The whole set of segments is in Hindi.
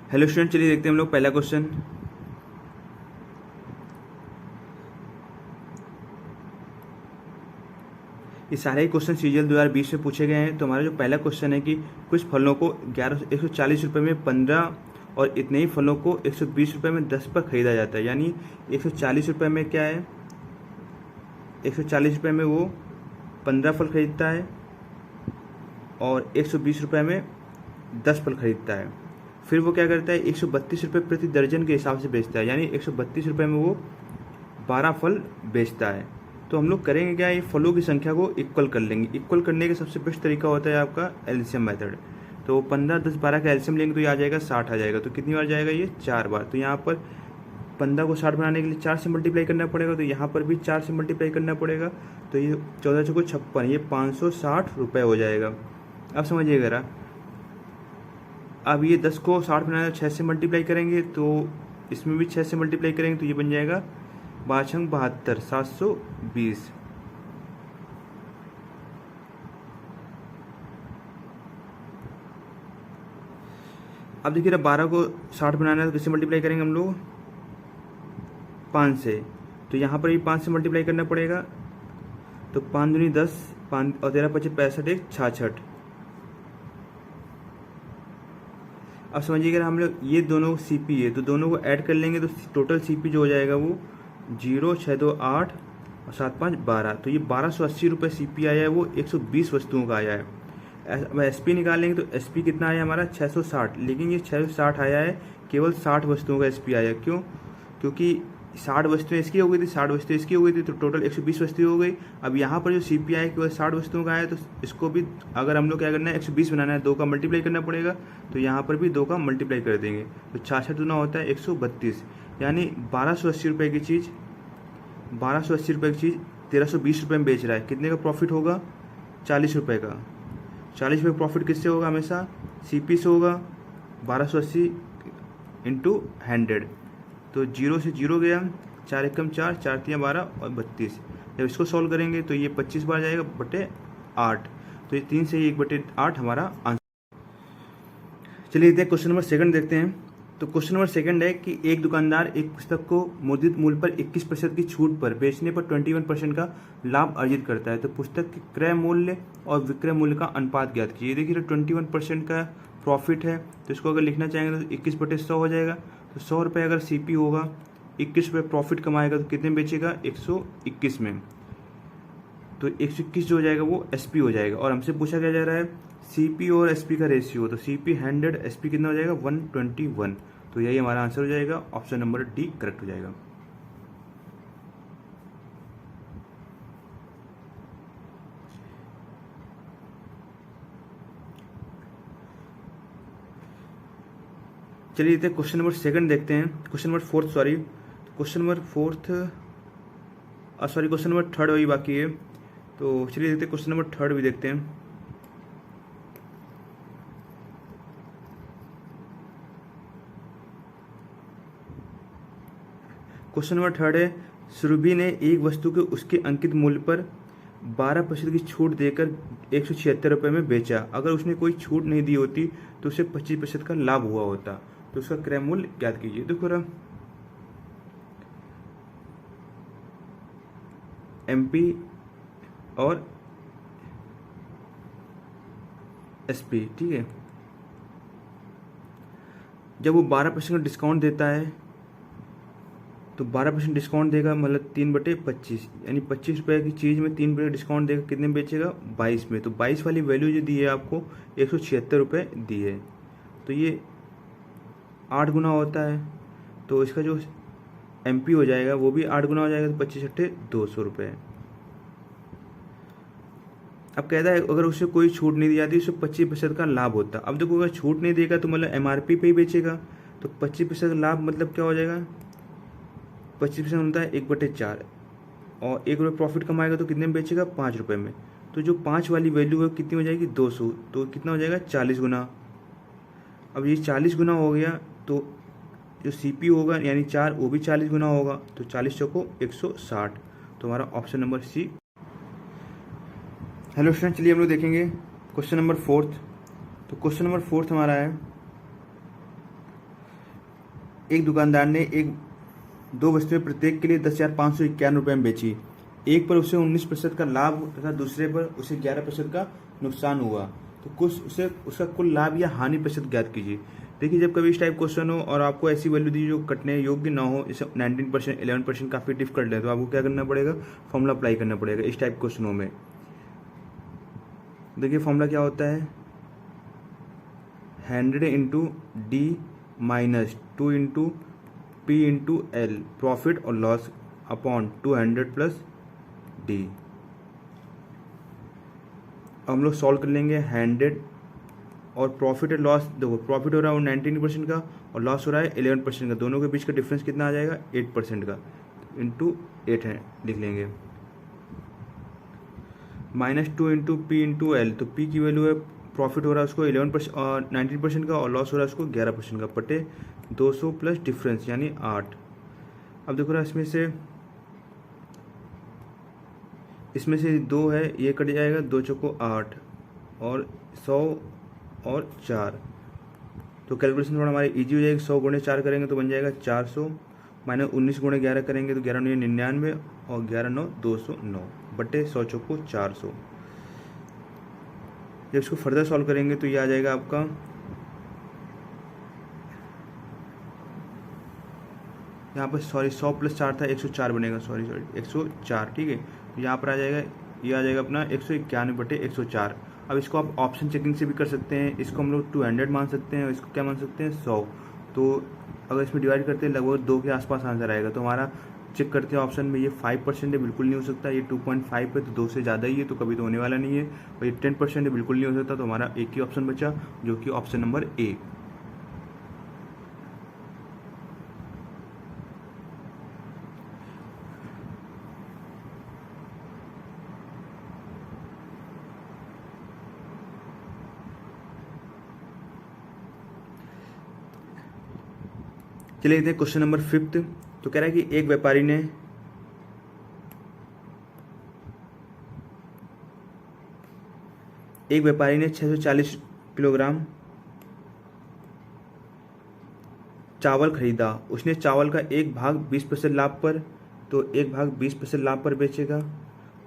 हेलो स्टूडेंट, चलिए देखते हैं हम लोग पहला क्वेश्चन। ये सारे ही क्वेश्चन सीजीएल 2020 में पूछे गए हैं। तो हमारा जो पहला क्वेश्चन है कि कुछ फलों को 140 रुपये में 15 और इतने ही फलों को 120 रुपये में 10 पर खरीदा जाता है। यानी 140 रुपये में क्या है, 140 रुपये में वो 15 फल खरीदता है और 120 रुपये में 10 फल खरीदता है। फिर वो क्या करता है, 132 रुपये प्रति दर्जन के हिसाब से बेचता है। यानी 132 रुपये में वो 12 फल बेचता है। तो हम लोग करेंगे क्या, ये फलों की संख्या को इक्वल कर लेंगे। इक्वल करने का सबसे बेस्ट तरीका होता है आपका एलसीएम मेथड। तो 15, 10, 12 का एलसीएम लेंगे तो ये आ जाएगा 60 आ जाएगा। तो कितनी बार जाएगा, ये 4 बार। तो यहाँ पर 15 को 60 बनाने के लिए 4 से मल्टीप्लाई करना पड़ेगा। तो यहाँ पर भी 4 से मल्टीप्लाई करना पड़ेगा। तो ये 14 चौको 56, ये 560 रुपये हो जाएगा। अब समझिए ज़रा, अब ये 10 को 60 बनाना 6 से मल्टीप्लाई करेंगे तो इसमें भी 6 से मल्टीप्लाई करेंगे तो ये बन जाएगा 5×72 720। अब देखिए 12 को 60 बनाना है तो किससे मल्टीप्लाई करेंगे हम लोग, 5 से। तो यहाँ पर भी 5 से मल्टीप्लाई करना पड़ेगा। तो 5 दूनी 10, 5 और 13 25 65, 1 66। अब समझिएगा हम लोग ये दोनों सीपी है तो दोनों को ऐड कर लेंगे तो टोटल सीपी जो हो जाएगा वो 0, 6, 2, 8 और 7, 5, 12। तो ये 1280 रुपये सीपी आया है, वो 120 वस्तुओं का आया है। अब एसपी निकालेंगे तो एसपी कितना आया हमारा 660, लेकिन ये 660 आया है, केवल 60 वस्तुओं का एसपी आया। क्यों, क्योंकि 60 वस्तुएं इसकी हो गई थी, 60 वस्तुएं इसकी हो गई थी, तो टोटल 120 वस्तुएं हो गई। अब यहाँ पर जो सीपी आया केवल 60 वस्तुओं का आया, तो इसको भी अगर हम लोग क्या करना है, 120 बनाना है, 2 का मल्टीप्लाई करना पड़ेगा। तो यहाँ पर भी 2 का मल्टीप्लाई कर देंगे तो 66 दूना होता है 132। यानी 1280 रुपये की चीज़, 1280 रुपये की चीज़ 1320 रुपये में बेच रहा है। कितने का प्रॉफिट होगा, 40 रुपये का। 40 रुपये प्रॉफिट किससे होगा, हमेशा सीपी से होगा। 1280 इंटू 100, तो 0 से 0 गया, 4 एकम 4, 4 तियाँ 12 और 32। जब इसको सॉल्व करेंगे तो ये 25 बार जाएगा बटे 8। तो ये 3 से 1/8 हमारा आंसर। चलिए देखते हैं क्वेश्चन नंबर सेकंड देखते हैं। तो क्वेश्चन नंबर सेकंड है कि एक दुकानदार एक पुस्तक को मुद्रित मूल्य पर 21% की छूट पर बेचने पर 21% का लाभ अर्जित करता है। तो पुस्तक के क्रय मूल्य और विक्रय मूल्य का अनुपात ज्ञात कीजिए। देखिए 21% का प्रॉफिट है, तो इसको अगर लिखना चाहेंगे तो 21/100 हो जाएगा। तो 100 रुपये अगर सीपी होगा, 21 रुपये प्रॉफिट कमाएगा तो कितने बेचेगा, 121 में। तो 121 जो हो जाएगा वो एसपी हो जाएगा। और हमसे पूछा क्या जा रहा है, सीपी और एसपी का रेशियो। तो सीपी 100, एसपी कितना हो जाएगा, 121। तो यही हमारा आंसर हो जाएगा, ऑप्शन नंबर डी करेक्ट हो जाएगा। चलिए देखते हैं क्वेश्चन नंबर सेकंड देखते हैं। Question number fourth, sorry, question number fourth sorry question number third वही बाकी है। तो चलिए देखते हैं क्वेश्चन नंबर थर्ड भी देखते हैं। क्वेश्चन नंबर थर्ड है, सुरभि ने एक वस्तु के उसके अंकित मूल्य पर 12% की छूट देकर 176 रुपये में बेचा। अगर उसने कोई छूट नहीं दी होती तो उसे 25% का लाभ हुआ होता। तो उसका क्रय मूल्य ज्ञात कीजिए। देखो रहा, एमपी और एसपी, ठीक है। जब वो 12% का डिस्काउंट देता है तो 12% डिस्काउंट देगा, मतलब 3/25, यानी 25 रुपये की चीज़ में 3 डिस्काउंट देगा, कितने में बेचेगा, 22 में। तो 22 वाली वैल्यू जो दी है आपको 176 रुपये दी है। तो ये 8 गुना होता है, तो इसका जो एमपी हो जाएगा वो भी 8 गुना हो जाएगा। तो 25 × 200 रुपये। अब कहता है अगर उसे कोई छूट नहीं दी जाती उसे 25% का लाभ होता। अब देखो अगर छूट नहीं देगा तो मतलब एमआरपी पे ही बेचेगा, तो 25% लाभ मतलब क्या हो जाएगा, 25% होता है 1/4, और 1 रुपये प्रॉफिट कमाएगा तो कितने में बेचेगा, 5 रुपये में। तो जो 5 वाली वैल्यू है कितनी हो जाएगी, 200। तो कितना हो जाएगा, 40 गुना। अब ये 40 गुना हो गया तो जो सीपी होगा यानी 4, वो भी 40 गुना होगा। तो 40 चौको 160। तो हमारा option number C. Hello student, चलिए हम लोग देखेंगे क्वेश्चन नंबर फोर्थ। तो क्वेश्चन नंबर फोर्थ हमारा है, एक दुकानदार ने दो वस्तुएं प्रत्येक के लिए 10,551 रुपये में बेची। एक पर उसे 19% का लाभ तथा दूसरे पर उसे 11% का नुकसान हुआ, तो कुछ उसे उसका कुल लाभ या हानि प्रतिशत ज्ञात कीजिए। देखिए, जब कभी इस टाइप क्वेश्चन हो और आपको ऐसी वैल्यू दी जो कटने योग्य ना हो, जैसे 19%, 11% काफ़ी डिफिकल्ट है, तो आपको क्या करना पड़ेगा, फॉर्मूला अप्लाई करना पड़ेगा इस टाइप क्वेश्चनों में। देखिए फॉर्मूला क्या होता है, 100 into D minus 2 into P into L, profit और लॉस अपॉन 200 प्लस डी। हम लोग सॉल्व कर लेंगे 100 और प्रॉफिट और लॉस, देखो प्रॉफिट हो रहा है 19% का और लॉस हो रहा है 11% का, दोनों के बीच का डिफरेंस कितना आ जाएगा, 8% का, इंटू 8 है लिख लेंगे, -2 इंटू पी इंटू एल, तो पी की वैल्यू है, प्रॉफिट हो रहा है उसको 11% और 19% का और लॉस हो रहा है उसको 11% का, बटे 200 प्लस डिफरेंस यानी 8। अब देखो ना इसमें से 2 है, ये कट जाएगा, 2 चौको 8 और 100 और 4, तो कैलकुलेशन थोड़ा हमारी इजी हो जाएगी। 100 गुणे 4 करेंगे तो बन जाएगा 400, माइनस 19 गुणे 11 करेंगे तो 11 9 99 और 11 9 209 बटे 100 चौको 400। जब इसको फर्दर सॉल्व करेंगे तो ये आ जाएगा आपका यहाँ पर, सॉरी 100 प्लस 4 था, 104 बनेगा, सॉरी 104, ठीक है। तो यहाँ पर आ जाएगा, ये आ जाएगा अपना 191 बटे 104। अब इसको आप ऑप्शन चेकिंग से भी कर सकते हैं, इसको हम लोग 200 मान सकते हैं और इसको क्या मान सकते हैं, 100। तो अगर इसमें डिवाइड करते हैं लगभग 2 के आसपास आंसर आएगा। तो हमारा चेक करते हैं ऑप्शन में, ये 5% है, बिल्कुल नहीं हो सकता, ये 2.5 है तो 2 से ज़्यादा ही है, तो कभी तो होने वाला नहीं है, और ये 10% है, बिल्कुल नहीं हो सकता। तो हमारा एक ही ऑप्शन बचा जो कि ऑप्शन नंबर ए। चलिए देखते हैं क्वेश्चन नंबर 5। तो कह रहा है कि एक व्यापारी ने एक व्यापारी ने 640 किलोग्राम चावल खरीदा। उसने चावल का एक भाग 20% लाभ पर, तो एक भाग 20% लाभ पर बेचेगा,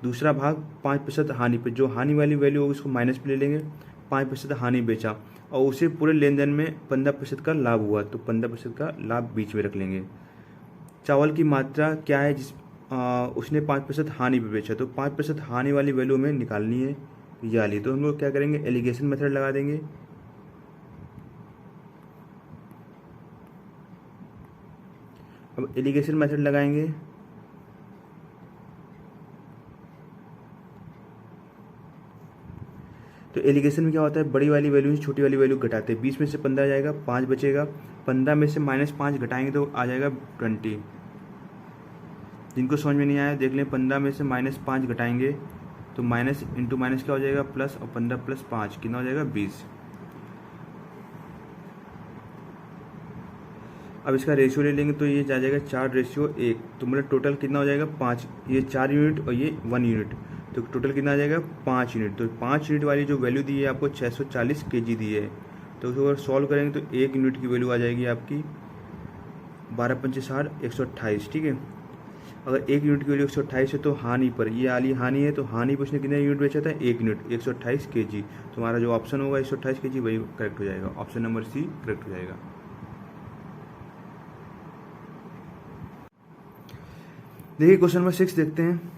दूसरा भाग 5% हानि पर। जो हानि वाली वैल्यू होगी उसको माइनस पे ले लेंगे, 5% हानि बेचा और उसे पूरे लेन देन में 15% का लाभ हुआ, तो 15% का लाभ बीच में रख लेंगे। चावल की मात्रा क्या है उसने 5% हानि पे बेचा, तो 5% हानि वाली वैल्यू हमें निकालनी है ये वाली। तो हम लोग क्या करेंगे, एलिगेशन मेथड लगा देंगे। अब एलिगेशन मेथड लगाएंगे तो एलिगेशन में क्या होता है, बड़ी वाली वैल्यू से छोटी वाली वैल्यू घटाते हैं। 20 में से 15 जाएगा, 5 बचेगा, 15 में से -5 घटाएंगे तो आ जाएगा 20। जिनको समझ में नहीं आया देख लें, 15 में से -5 घटाएंगे तो माइनस इंटू माइनस क्या हो जाएगा, प्लस, और 15 प्लस 5 कितना हो जाएगा, 20। अब इसका रेशियो ले लेंगे तो ये जा जाएगा 4:1, तो मतलब टोटल कितना हो जाएगा, 5, ये 4 यूनिट और ये 1 यूनिट, तो टोटल कितना आ जाएगा, 5 यूनिट। तो 5 यूनिट वाली जो वैल्यू दी है आपको 640 kg दी है, तो उसको अगर सॉल्व करेंगे तो 1 यूनिट की वैल्यू आ जाएगी आपकी 12×5 = 128, ठीक है। अगर 1 यूनिट की वैल्यू 128 है तो हानि पर, ये वाली हानि है, तो हानि पर उसने कितने यूनिट बेचा था, 1 यूनिट, 128 kg। तो हमारा जो ऑप्शन होगा 128 kg वही करेक्ट हो जाएगा, ऑप्शन नंबर सी करेक्ट हो जाएगा। देखिए क्वेश्चन नंबर 6 देखते हैं।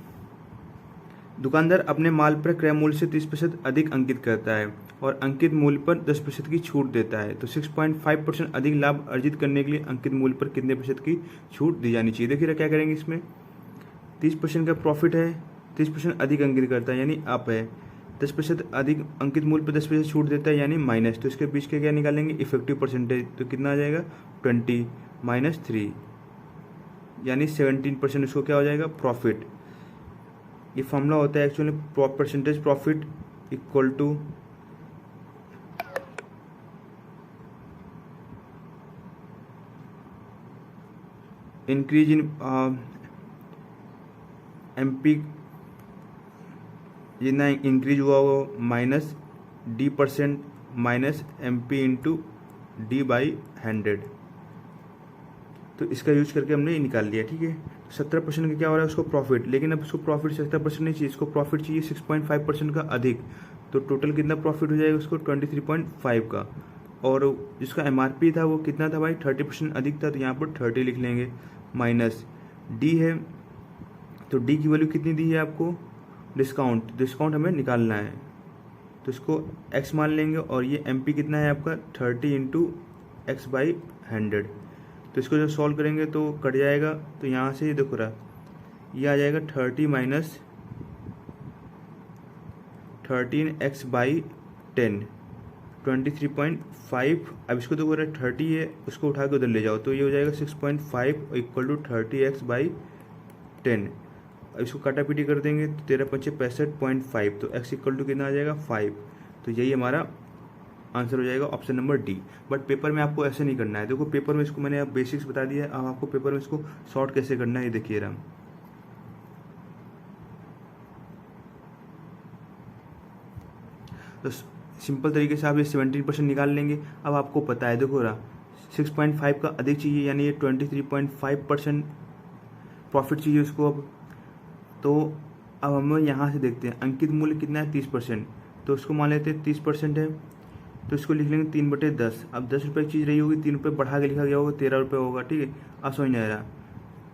दुकानदार अपने माल पर क्रय मूल्य से 30% अधिक अंकित करता है और अंकित मूल्य पर 10% की छूट देता है, तो 6.5% अधिक लाभ अर्जित करने के लिए अंकित मूल्य पर कितने प्रतिशत की छूट दी जानी चाहिए। देखिए क्या करेंगे, इसमें 30% का प्रॉफिट है, 30% अधिक अंकित करता है यानी अप है, 10% अधिक अंकित मूल्य पर 10% छूट देता है यानी माइनस। तो इसके बीच के क्या निकालेंगे, इफेक्टिव परसेंटेज, तो कितना आ जाएगा, 20 - 3 यानी 17%। उसको क्या हो जाएगा, प्रॉफिट। ये फॉर्मूला होता है actually percentage profit equal to increase in MP, जितना इंक्रीज हुआ वो minus D% minus MP into D/100। तो इसका यूज करके हमने ये निकाल लिया, ठीक है। 17% का क्या हो रहा है उसको प्रॉफिट, लेकिन अब उसको प्रॉफिट 17% नहीं चाहिए, इसको प्रॉफिट चाहिए 6.5% का अधिक। तो टोटल कितना प्रॉफिट हो जाएगा उसको 23.5 का। और जिसका एमआरपी था वो कितना था भाई, 30% अधिक था, तो यहाँ पर 30 लिख लेंगे। माइनस डी है, तो डी की वैल्यू कितनी दी है आपको, डिस्काउंट हमें निकालना है, तो इसको x मान लेंगे। और ये एम कितना है आपका 30 इंटू x/100। तो इसको जब सॉल्व करेंगे तो कट जाएगा, तो यहाँ से ये देखो रहा, ये आ जाएगा 30 माइनस 13x/10 23.5। अब इसको तो रहा 30 है, उसको उठा के उधर ले जाओ, तो ये हो जाएगा 6.5 इक्वल टू 30x/10। अब इसको काटा पीटी कर देंगे तो 13×5 तो x इक्वल टू कितना आ जाएगा 5। तो यही हमारा आंसर हो जाएगा option number D. But paper में आपको ऐसे नहीं करना है, देखो पेपर में इसको मैंने अब बेसिक्स बता दिया है, अब आपको पेपर में इसको शॉर्ट कैसे करना है ये देखिए राम। तो सिंपल तरीके से आप ये 17% निकाल लेंगे। अब आपको पता है देखो रहा 6.5 का अधिक चाहिए, यानी ये 23.5% प्रॉफिट चाहिए उसको। अब हम यहाँ से देखते हैं अंकित मूल्य कितना है 30%, तो उसको मान लेते हैं 30% है, तो इसको लिख लेंगे 3/10। अब 10 रुपये की चीज़ रही होगी, 3 रुपये बढ़ा के लिखा गया होगा, 13 रुपये होगा, ठीक है। अब समझ नहीं आ रहा,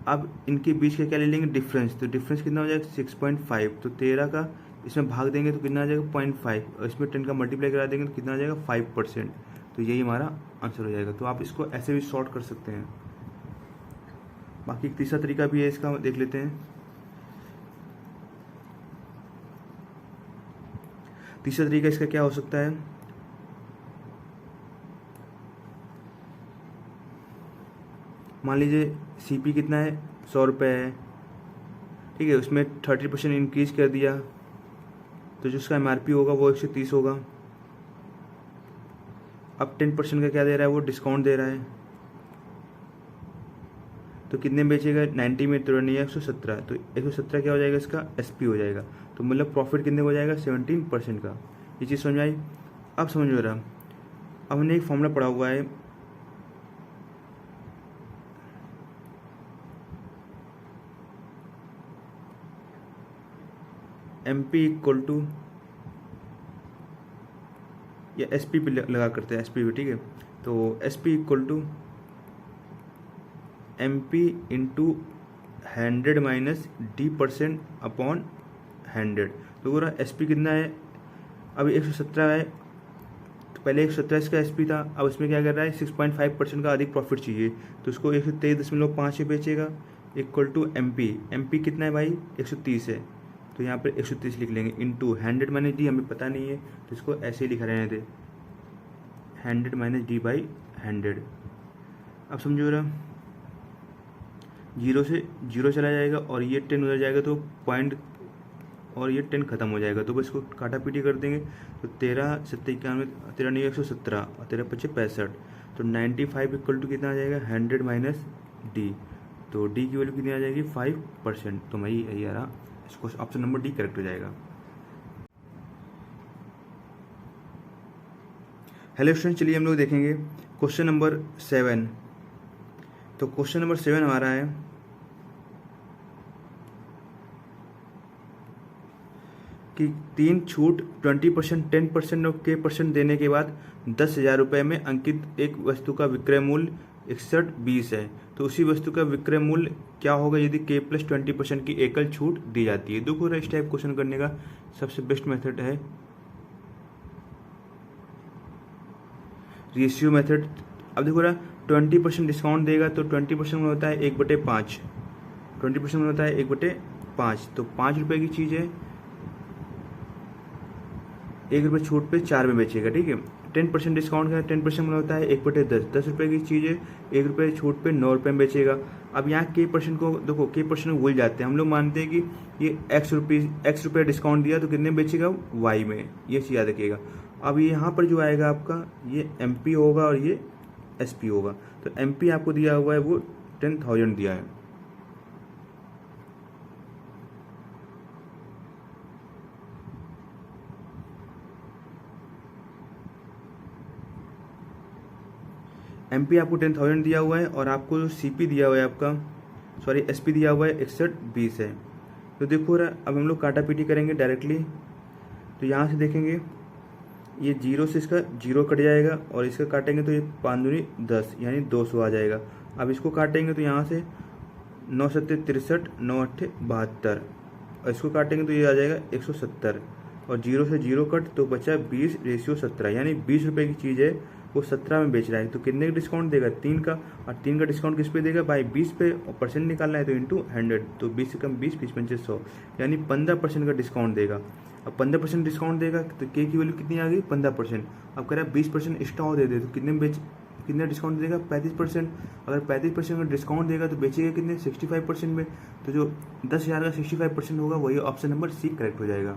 अब इनके बीच का क्या ले लेंगे डिफरेंस, तो डिफरेंस कितना हो जाएगा 6.5। तो 13 का इसमें भाग देंगे तो कितना आ जाएगा 0.5, और इसमें 10 का मल्टीप्लाई करा देंगे तो कितना आ जाएगा 5%। तो यही हमारा आंसर हो जाएगा। तो आप इसको ऐसे भी शॉर्ट कर सकते हैं। बाकी एक तीसरा तरीका भी है, इसका देख लेते हैं। तीसरा तरीका इसका क्या हो सकता है, मान लीजिए सीपी कितना है 100 रुपये है, ठीक है, उसमें 30% इंक्रीज कर दिया, तो जो उसका एमआरपी होगा वो 130 होगा। अब 10% का क्या दे रहा है वो डिस्काउंट दे रहा है, तो कितने बेचेगा 90 में, तो नहीं है 117, तो 117 क्या हो जाएगा इसका एसपी हो जाएगा। तो मतलब प्रॉफिट कितने हो जाएगा 17% का। ये चीज़ समझ आई। अब समझ में रहा, अब हमने एक फॉर्मूला पढ़ा हुआ है, एम पी इक्वल टू, या एस पी पे लगा करते हैं, एस पी पे, ठीक है। तो S P equal to M P into 100 minus D% upon 100। तो पूरा एस पी कितना है, अभी 117 है, तो पहले 117 इसका एस पी था, अब इसमें क्या कर रहा है 6.5% का अधिक प्रॉफिट चाहिए, तो उसको 123.5 बेचेगा इक्वल टू एम पी कितना है भाई 130 है, तो यहाँ पर 130 लिख लेंगे इंटू 100 माइनस डी, हमें पता नहीं है तो इसको ऐसे ही लिखा रहने दे 100 माइनस D/100। अब समझो रहा, 0 से 0 चला जाएगा और ये 10 उधर जाएगा तो पॉइंट, और ये 10 खत्म हो जाएगा, तो बस इसको काटा पीटी कर देंगे। तो 13 7 91, 13 नहीं 117 और 13 25 65, तो 95 इक्वल टू कितना आ जाएगा 100 माइनस डी, तो डी की वैल्यू कितनी आ जाएगी 5%। तो मैं यही आ रहा, इसको ऑप्शन नंबर डी करेक्ट हो जाएगा। हेलो स्टूडेंट, चलिए हम लोग देखेंगे क्वेश्चन नंबर 7। तो क्वेश्चन नंबर 7 हमारा है कि 3 छूट 20%, 10% और K% देने के बाद 10,000 रुपये में अंकित एक वस्तु का विक्रय मूल्य 6120 है। तो उसी वस्तु का विक्रय मूल्य क्या होगा यदि K+20% की एकल छूट दी जाती है। देखो इस टाइप क्वेश्चन करने का सबसे बेस्ट मेथड है रेशियो मेथड। अब देखो रहा 20% डिस्काउंट देगा तो 20% में होता है 1/5, 20% में होता है 1/5, तो 5 रुपये की चीज़ है, 1 रुपये छूट पे 4 में बेचेगा, ठीक है। 10% डिस्काउंट का 10% में होता है 1/10, 10 रुपये की चीज़ है, 1 रुपये छूट पे 9 रुपये में बेचेगा। अब यहाँ K% को देखो, K% भूल जाते हैं हम लोग, मानते हैं कि ये X रुपये डिस्काउंट दिया तो कितने में बेचेगा Y में, ये चीज़ याद रखिएगा। अब यहाँ पर जो आएगा आपका ये MP होगा और ये SP होगा। तो MP आपको दिया हुआ है वो 10,000 दिया है, MP आपको 10,000 दिया हुआ है और आपको जो CP दिया हुआ है आपका, सॉरी SP दिया हुआ है 6120 है। तो देखो अब हम लोग काटा पीटी करेंगे डायरेक्टली। तो यहाँ से देखेंगे ये 0 से इसका 0 कट जाएगा और इसका काटेंगे तो ये 5 दूनी 10 यानी 200 आ जाएगा। अब इसको काटेंगे तो यहाँ से 9 सत्ते 63, 9 अट्ठे 72 और इसको काटेंगे तो ये आ जाएगा 170 और 0 से 0 कट तो बचा 20:17 यानी 20 रुपये की चीज़ है वो 17 में बेच रहा है। तो कितने का डिस्काउंट देगा? 3 का, और 3 का डिस्काउंट किस पे देगा भाई? 20 पे, और परसेंट निकालना है तो इंटू 100, तो 20 से कम 20, 20 पंचे 100 यानी 15% का डिस्काउंट देगा। अब 15% डिस्काउंट देगा तो के की वैल्यू कितनी आ गई? 15%। अब कह रहा है 20% एक्स्ट्रा और दे दे तो कितने डिस्काउंट देगा? 35%। अगर 35% का डिस्काउंट देगा तो बेचेगा कितने? 65% में। तो जो 10,000 का 65% होगा वही ऑप्शन नंबर C करेक्ट हो जाएगा।